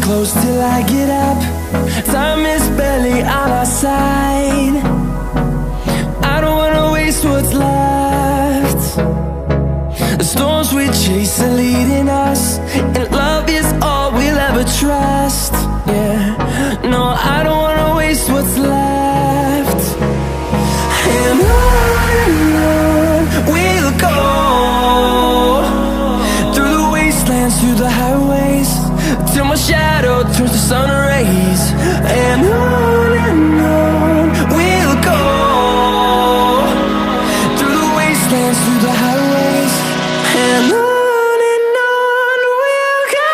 Close till I get up. Time is barely on our side. I don't wanna waste what's left. The storms we chase are leading us, and love is all we'll ever trust. Yeah, no, I don't wanna waste what's left. And on we'll go, through the wastelands, through the highways, till my shadow turns to sun rays. And on we'll go, through the wastelands, through the highways, and on we'll go.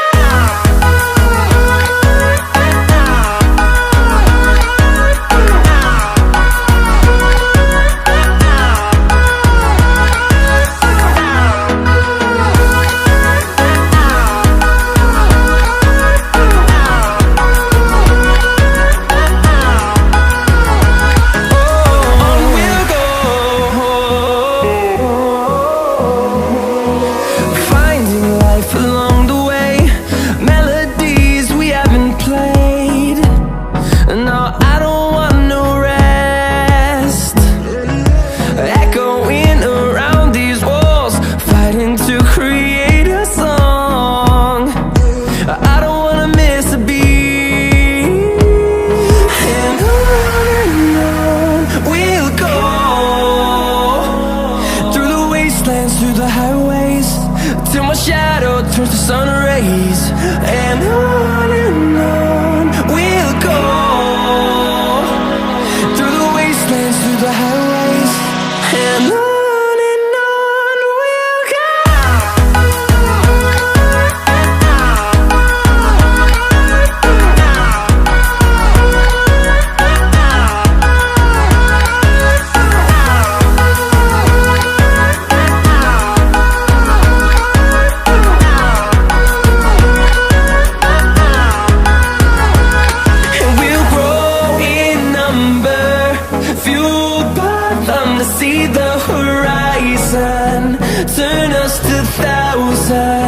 Through the highways, till my shadow turns to sun rays. And on we'll go, through the wastelands, through the highways, and on we'll go. See the horizon, turn us to thousands.